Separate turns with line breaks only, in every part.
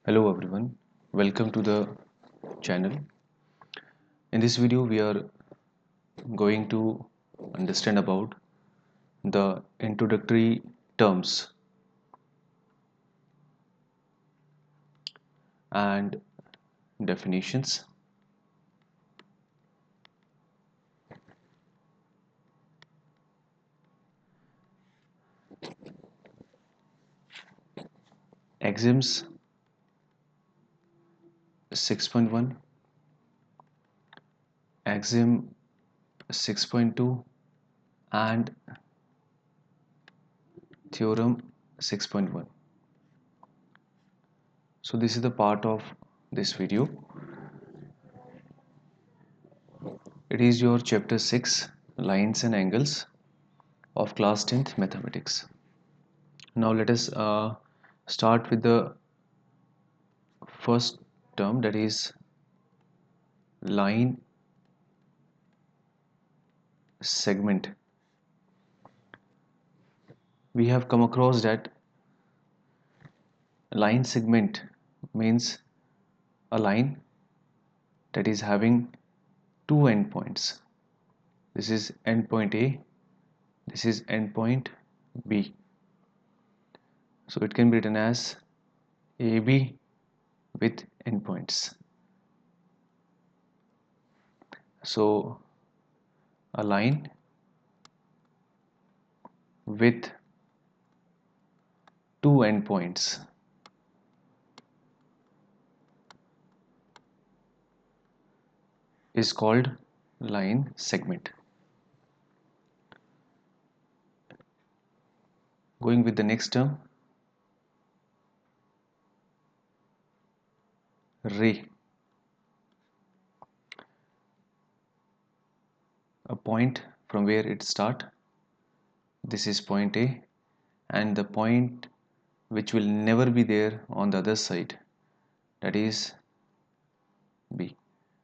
Hello everyone, welcome to the channel. In this video we are going to understand about the introductory terms and definitions. Axioms 6.1, Axiom 6.2 and Theorem 6.1. So this is the part of this video. It is your chapter 6 lines and angles of class 10th mathematics. Now let us start with the first term, that is line segment. We have come across that line segment means a line that is having two endpoints. This is endpoint A, this is endpoint B. So it can be written as AB with endpoints. So a line with two endpoints is called line segment. Going with the next term, ray. A point from where it starts. This is point A, and the point which will never be there on the other side, that is B.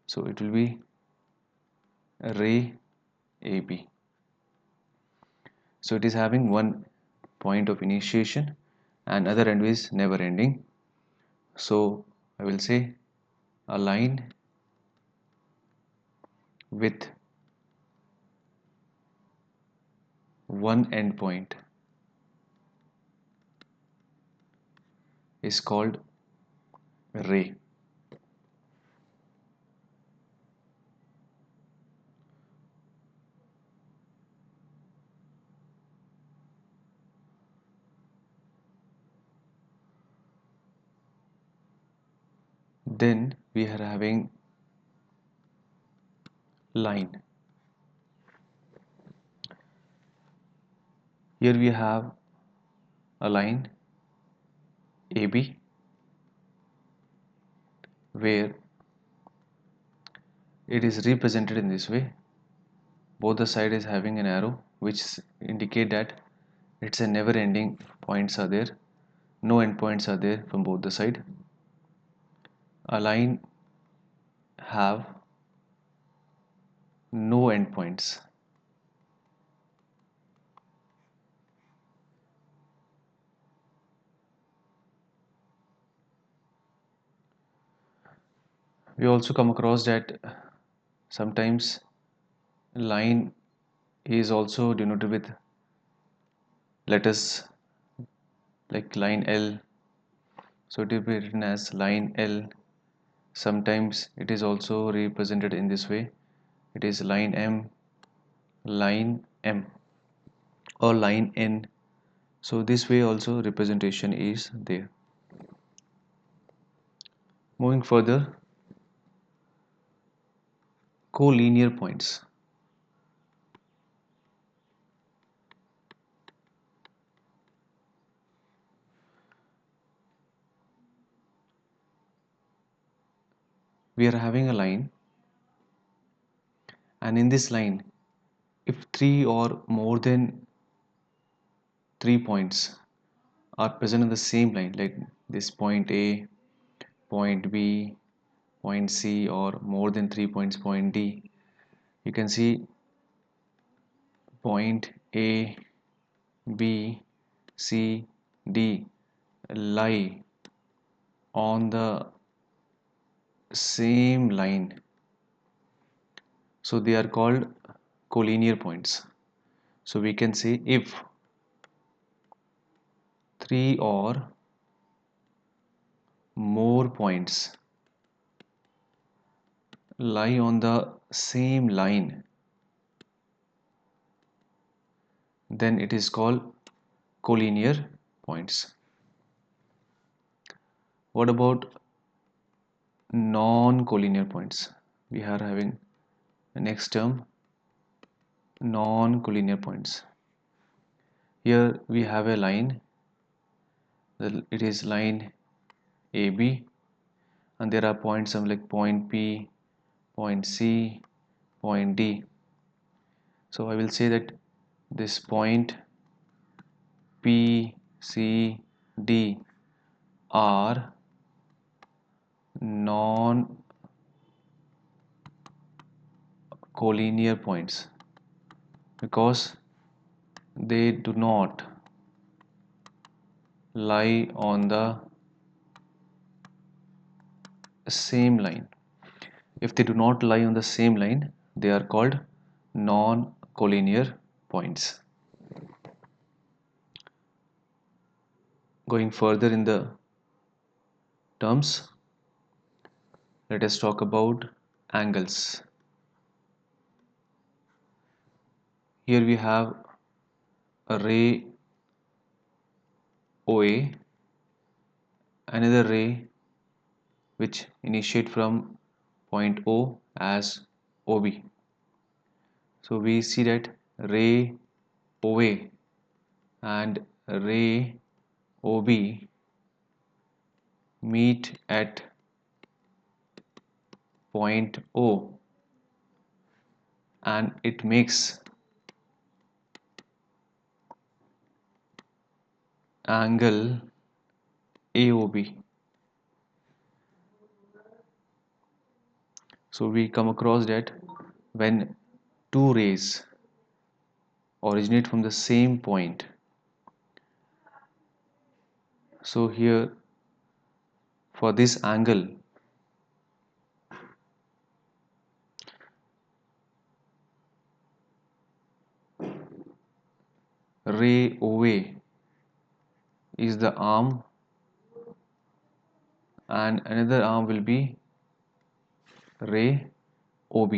So it will be ray AB. So it is having one point of initiation and other end is never ending. So I will say a line with one endpoint is called ray. Then we are having line. Here we have a line AB where it is represented in this way. Both the side is having an arrow which indicate that it's a never ending points are there, no endpoints are there from both the side. A line have no endpoints. We also come across that sometimes line is also denoted with letters like line L, so it will be written as line L. Sometimes it is also represented in this way, it is line M, line M, or line N. So this way also representation is there. Moving further, collinear points. We are having a line, and in this line if three or more than 3 points are present in the same line, like this point A, point B, point C, or more than 3 points, point D, you can see point A, B, C, D lie on the same line, so they are called collinear points. So we can say if three or more points lie on the same line, then it is called collinear points. What about non-collinear points? We are having the next term, non-collinear points. Here we have a line, it is line AB, and there are points some like point P, point C, point D. So I will say that this point P, C, D are non-collinear points because they do not lie on the same line. If they do not lie on the same line, they are called non-collinear points. Going further in the terms, let us talk about angles. Here we have a ray OA, another ray which initiate from point O as OB. So we see that ray OA and ray OB meet at point O and it makes angle AOB. So we come across that when two rays originate from the same point, so here for this angle ray OA is the arm and another arm will be ray OB.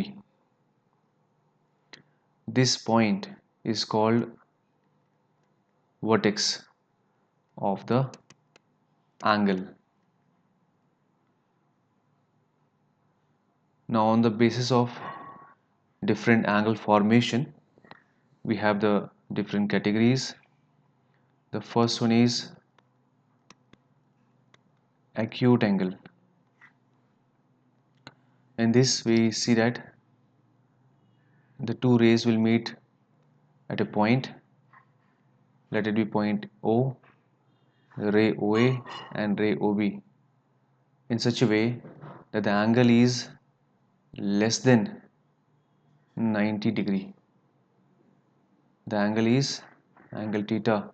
This point is called vertex of the angle. Now on the basis of different angle formation, we have the different categories. The first one is acute angle. In this we see that the two rays will meet at a point, let it be point O, ray OA and ray OB, in such a way that the angle is less than 90 degree. The angle is angle theta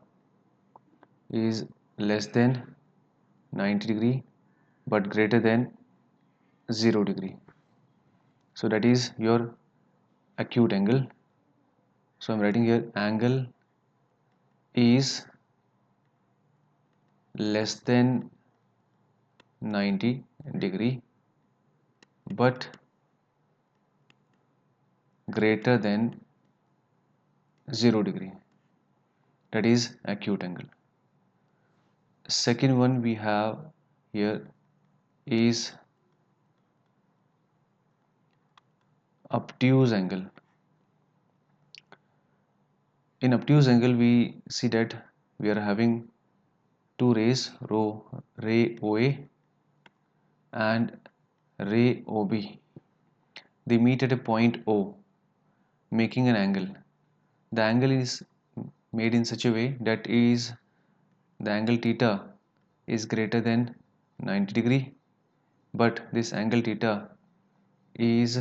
is less than 90 degree but greater than 0 degree. So that is your acute angle. So I'm writing here angle is less than 90 degree but greater than 0 degree. That is acute angle. Second one we have here is obtuse angle. In obtuse angle we see that we are having two rays, ray OA and ray OB. They meet at a point O, making an angle. The angle is made in such a way that is the angle theta is greater than 90 degree, but this angle theta is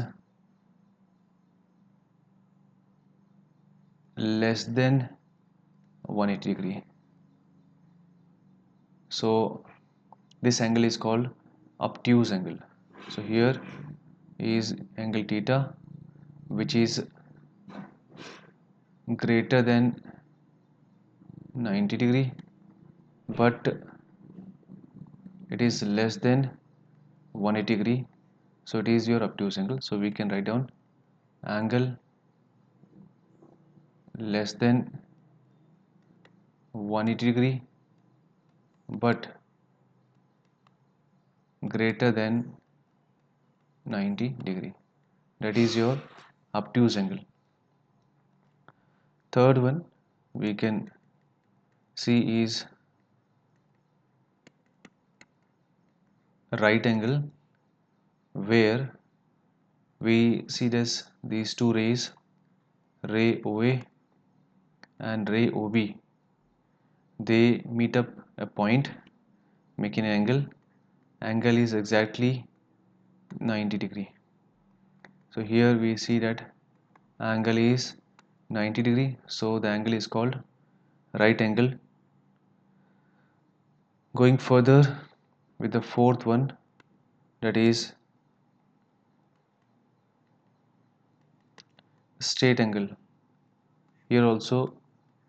less than 180 degree. So This angle is called obtuse angle. So here is angle theta, which is greater than 90 degree, but it is less than 180 degree, so it is your obtuse angle. So we can write down angle less than 180 degree but greater than 90 degree, that is your obtuse angle. Third one we can see is right angle, where we see this these two rays, ray OA and ray OB, they meet up a point making an angle is exactly 90 degree. So here we see that angle is 90 degree, so the angle is called right angle. Going further with the fourth one, that is straight angle. Here also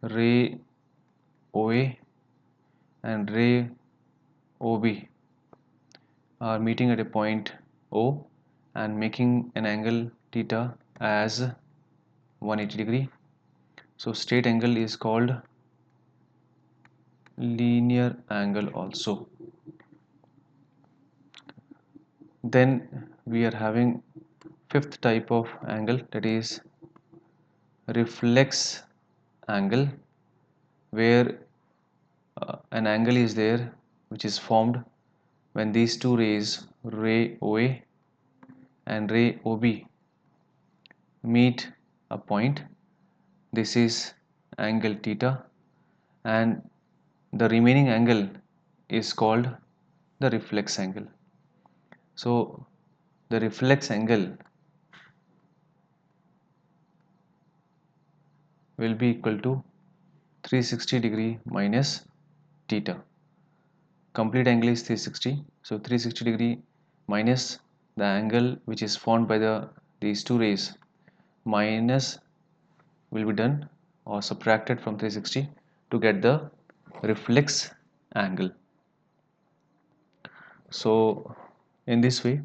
ray OA and ray OB are meeting at a point O and making an angle theta as 180 degree. So straight angle is called linear angle also. Then we are having fifth type of angle, that is reflex angle, where an angle is there which is formed when these two rays, ray OA and ray OB, meet a point. This is angle theta, and the remaining angle is called the reflex angle. So the reflex angle will be equal to 360 degree minus theta. Complete angle is 360, so 360 degree minus the angle which is formed by these two rays, minus will be done or subtracted from 360 to get the reflex angle. So in this way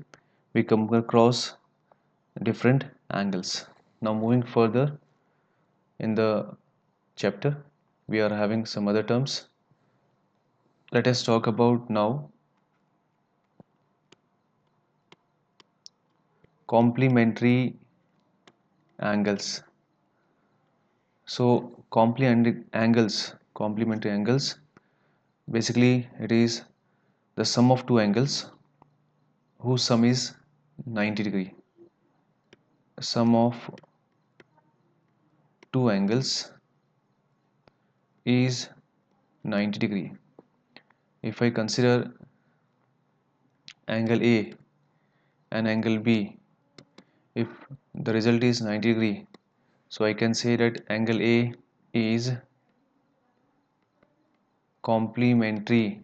we come across different angles. Now moving further in the chapter, we are having some other terms. Let us talk about now complementary angles. So complementary angles, basically it is the sum of two angles whose sum is 90 degree. Sum of two angles is 90 degree. If I consider angle A and angle B, if the result is 90 degree, so I can say that angle A is complementary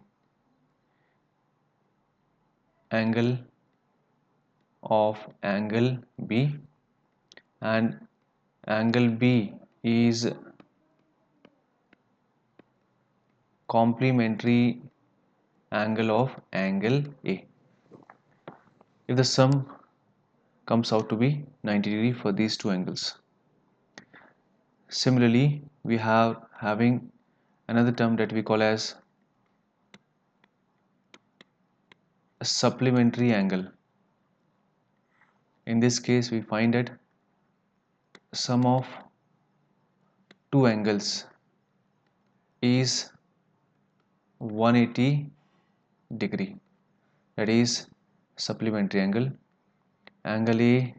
angle of angle B, and angle B is complementary angle of angle A if the sum comes out to be 90 degree for these two angles. Similarly, we have having another term that we call as a supplementary angle. In this case, we find that sum of two angles is 180 degree, that is supplementary angle. Angle A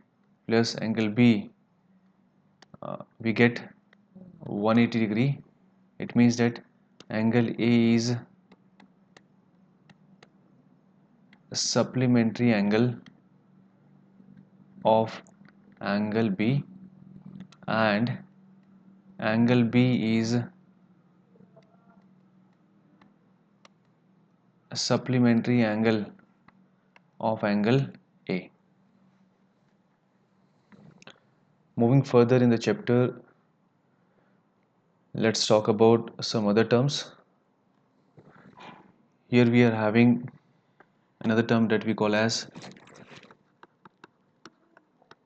plus angle B, we get 180 degree. It means that angle A is supplementary angle of angle B, and angle B is supplementary angle of angle A. Moving further in the chapter, let's talk about some other terms. Here we are having another term that we call as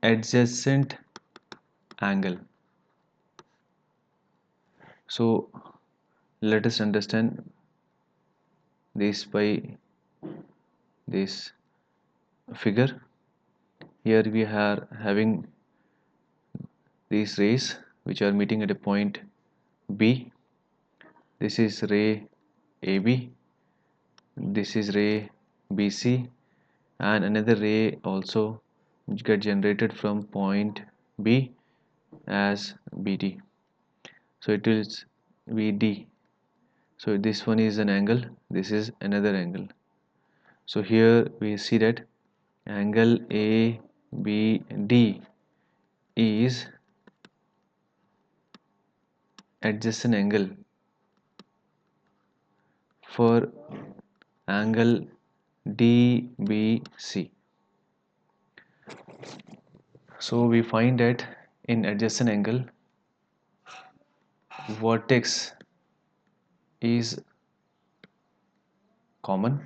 adjacent angle. So let us understand this by this figure. Here we are having these rays which are meeting at a point B. This is ray AB, this is ray BC, and another ray also get generated from point B as BD. So it is VD. So this one is an angle, this is another angle. So here we see that angle ABD is adjacent angle for angle DBC. So we find that in adjacent angle, vertex is common.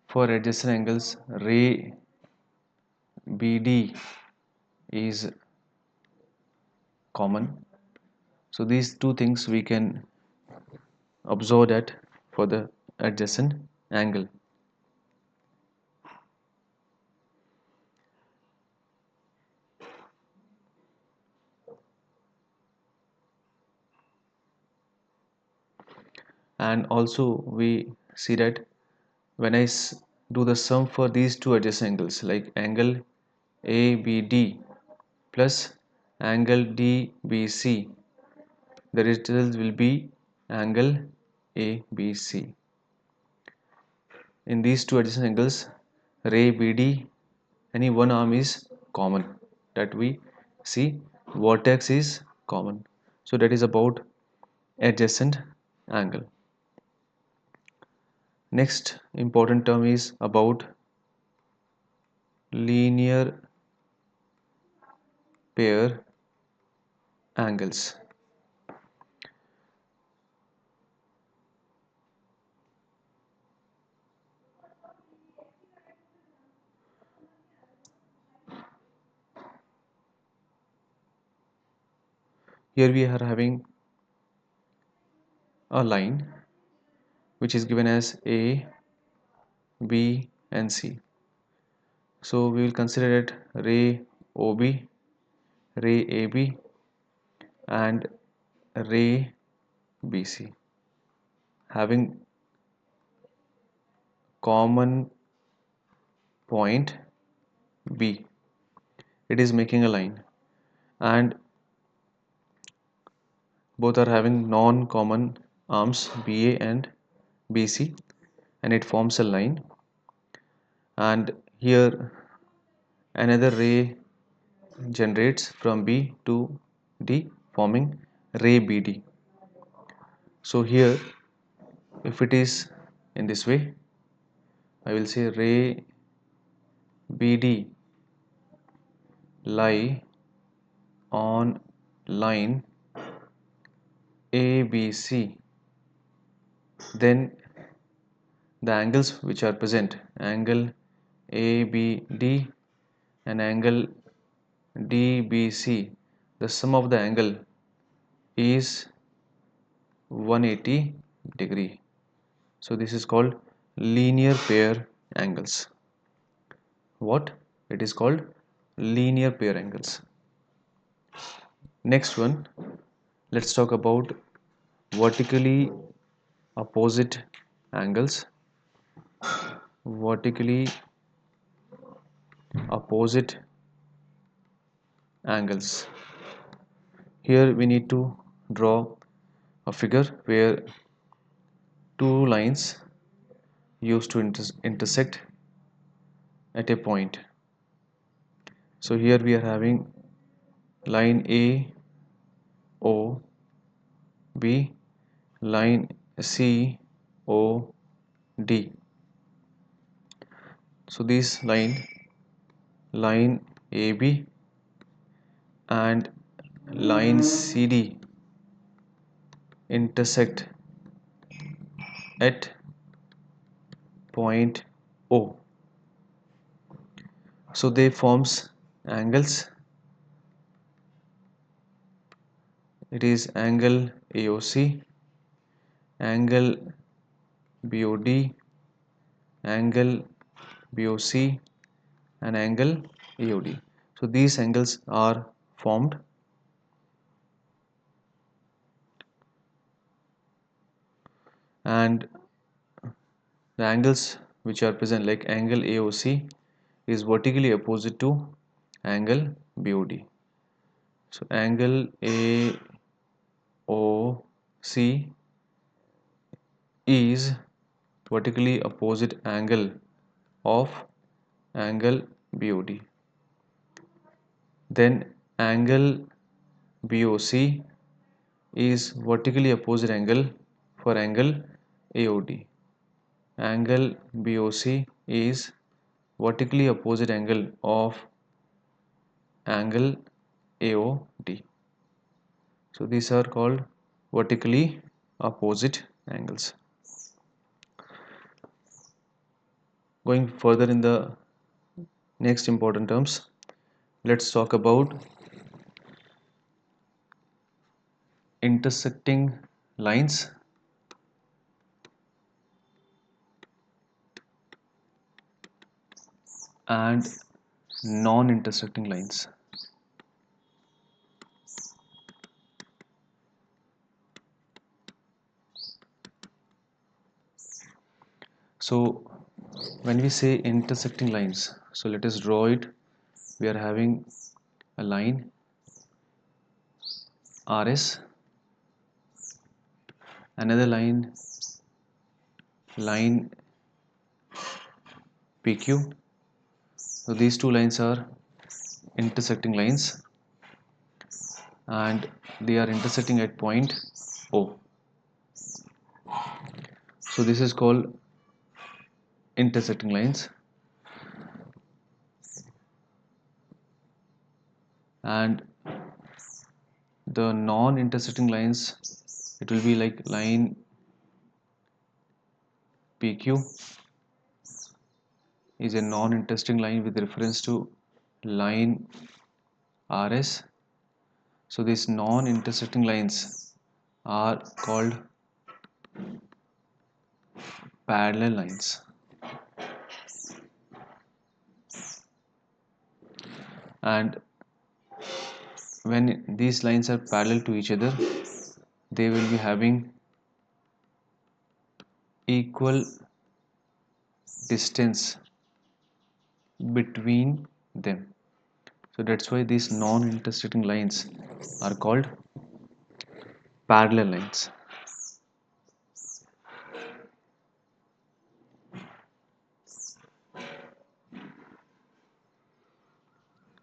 For adjacent angles, ray BD is common. So these two things we can observe that for the adjacent angle. And also we see that when I do the sum for these two adjacent angles, like angle ABD plus angle DBC, the result will be angle ABC. In these two adjacent angles, ray BD, any one arm is common that we see, vertex is common. So that is about adjacent angle. Next important term is about linear pair angles. Here we are having a line which is given as A, B and C. So we will consider it ray OB, ray AB and ray BC having common point B. It is making a line, and both are having non-common arms BA and BC, and it forms a line. And here another ray generates from B to D, forming ray BD. So here if it is in this way, I will say ray BD lie on line ABC, then the angles which are present, angle ABD and angle DBC, the sum of the angle is 180 degree. So this is called linear pair angles. What? It is called linear pair angles. Next one, let's talk about vertically opposite angles. Vertically opposite angles. Here we need to draw a figure where two lines used to intersect at a point. So here we are having line A O B, line C O D. So this line AB and line CD intersect at point O. So they forms angles. It is angle AOC, angle BOD, angle BOC, and angle AOD. So these angles are formed, and the angles which are present, like angle AOC is vertically opposite to angle BOD. So angle AOC is vertically opposite angle of angle BOD. Then angle BOC is vertically opposite angle for angle AOD. Angle BOC is vertically opposite angle of angle AOD. So these are called vertically opposite angles. Going further in the next important terms, let's talk about intersecting lines and non-intersecting lines. So when we say intersecting lines, so let us draw it. We are having a line RS, another line PQ. So these two lines are intersecting lines and they are intersecting at point O. So this is called intersecting lines, and the non-intersecting lines, it will be like line PQ is a non-intersecting line with reference to line RS. So these non-intersecting lines are called parallel lines. And when these lines are parallel to each other, they will be having equal distance between them. So that's why these non-intersecting lines are called parallel lines.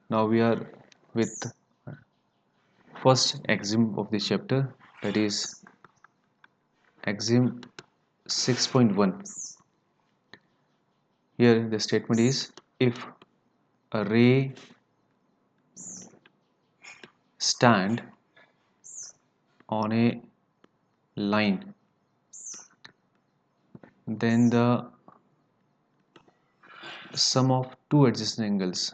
Now we are with first axiom of this chapter, that is axiom 6.1. Here the statement is, if a ray stand on a line, then the sum of two adjacent angles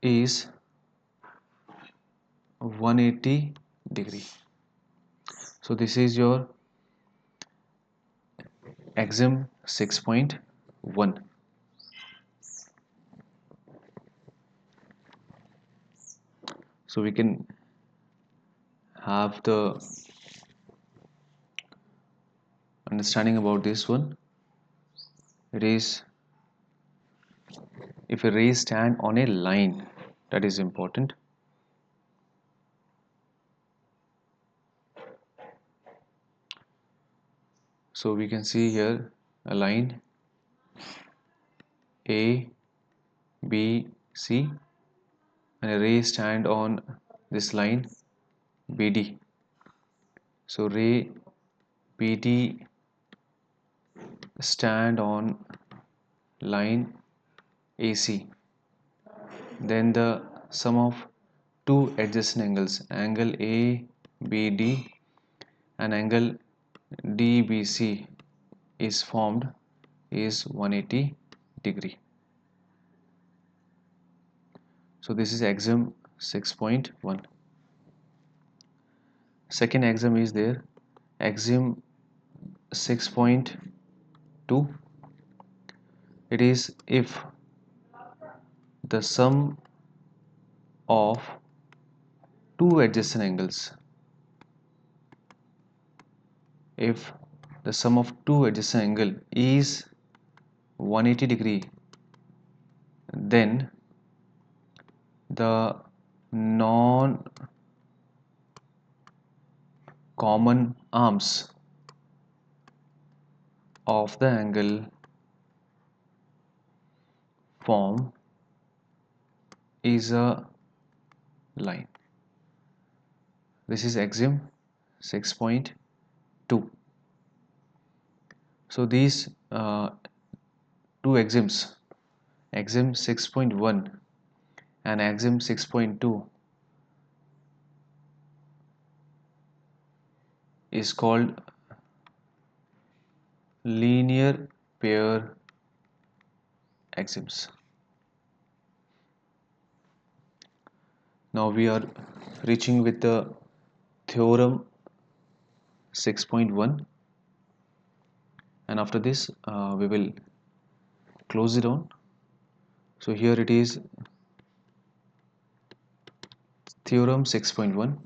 is 180 degree. So this is your axiom 6.1. So we can have the understanding about this one. It is, if a ray stand on a line, that is important. So we can see here a line A, B, C, and a ray stand on this line BD. So ray BD stand on line AC. Then the sum of two adjacent angles, angle ABD and angle DBC is formed is 180 degree. So this is axiom 6.1. Second axiom is there, axiom 6.2. It is if the sum of two adjacent angles, if the sum of two adjacent angle is 180 degree, then the non common arms of the angle form is a line. This is axiom 6.2. So these two axioms, axiom 6.1 and axiom 6.2, is called linear pair axioms. Now we are reaching with the theorem 6.1, and after this we will close it on. So here it is, theorem 6.1.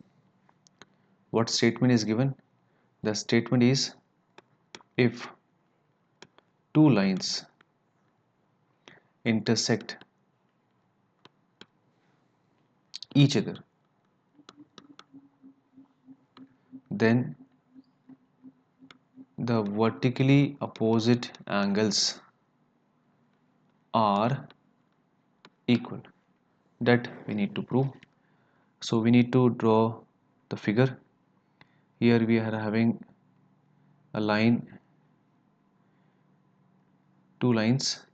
What statement is given? The statement is if two lines intersect each other, then the vertically opposite angles are equal. That we need to prove. So we need to draw the figure. Here we are having a line, two lines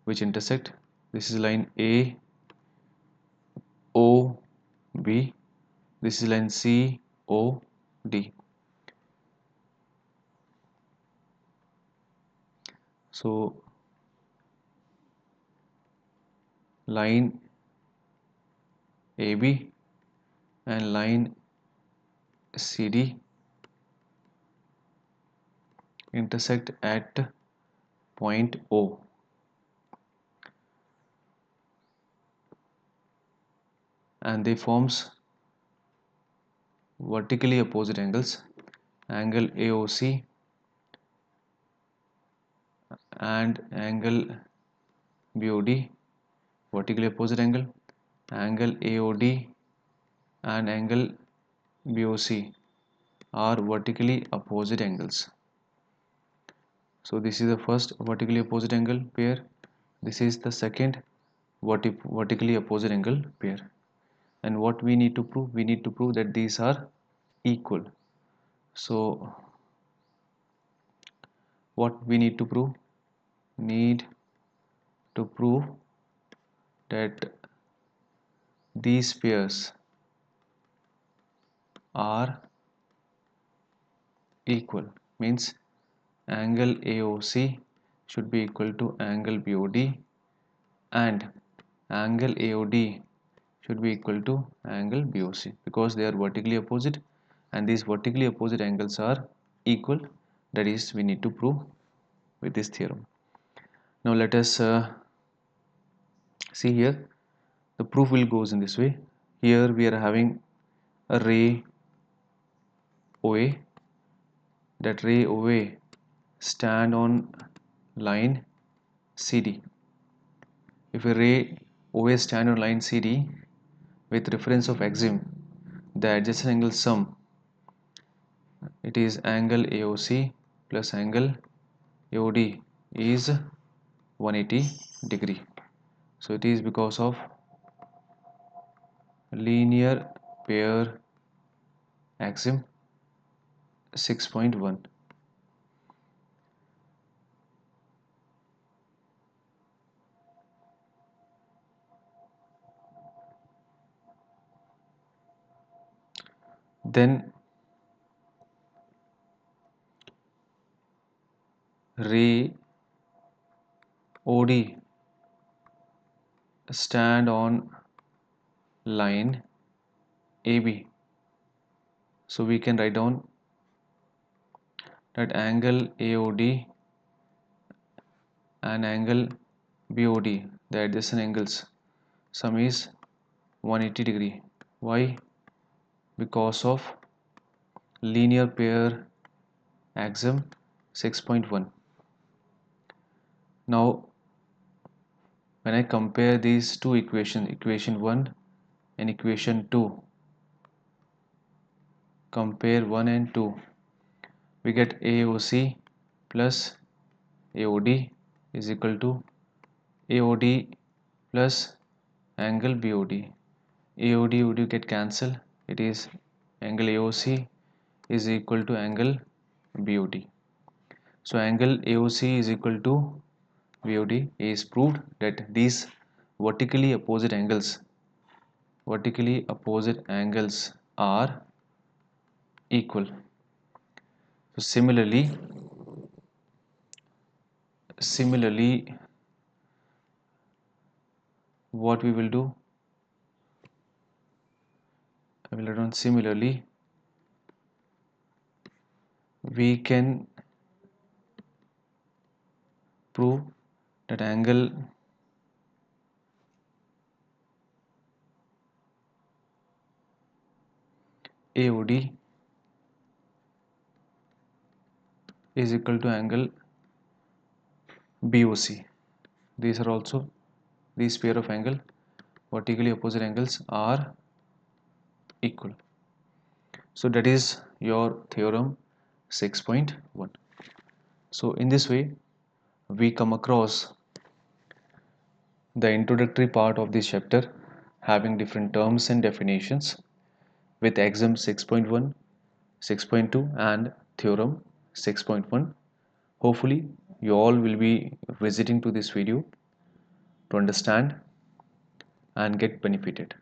which intersect. This is line A O B. This is line C O D. So line AB and line CD intersect at point O, and they forms vertically opposite angles, angle AOC and angle BOD, vertically opposite angle AOD and angle BOC are vertically opposite angles. So this is the first vertically opposite angle pair, this is the second vertically opposite angle pair. And what we need to prove? We need to prove that these are equal. So what we need to prove? Need to prove that these pairs are equal, means angle AOC should be equal to angle BOD and angle AOD should be equal to angle BOC, because they are vertically opposite and these vertically opposite angles are equal. That is, we need to prove with this theorem. Now let us see here. The proof will goes in this way. Here we are having a ray OA. That ray OA stand on line CD. If a ray OA stand on line CD with reference of axiom, the adjacent angle sum, it is angle AOC plus angle AOD is 180 degree. So it is because of linear pair axiom 6.1. Then ray OD stand on line AB. So we can write down that angle AOD and angle BOD, the adjacent angles, sum is 180 degree. Why? Because of linear pair axiom 6.1. Now when I compare these two equations, equation 1 and equation 2, compare 1 and 2, we get AOC plus AOD is equal to AOD plus angle BOD. AOD would you get cancelled, it is angle AOC is equal to angle BOD. So angle AOC is equal to BOD is proved that these vertically opposite angles are equal. So similarly what we will do, I will write down similarly we can prove that angle AOD is equal to angle BOC. These are also, these pair of angle vertically opposite angles are equal. So that is your theorem 6.1. So in this way we come across the introductory part of this chapter having different terms and definitions with axiom 6.1, 6.2 and theorem 6.1. Hopefully you all will be visiting to this video to understand and get benefited.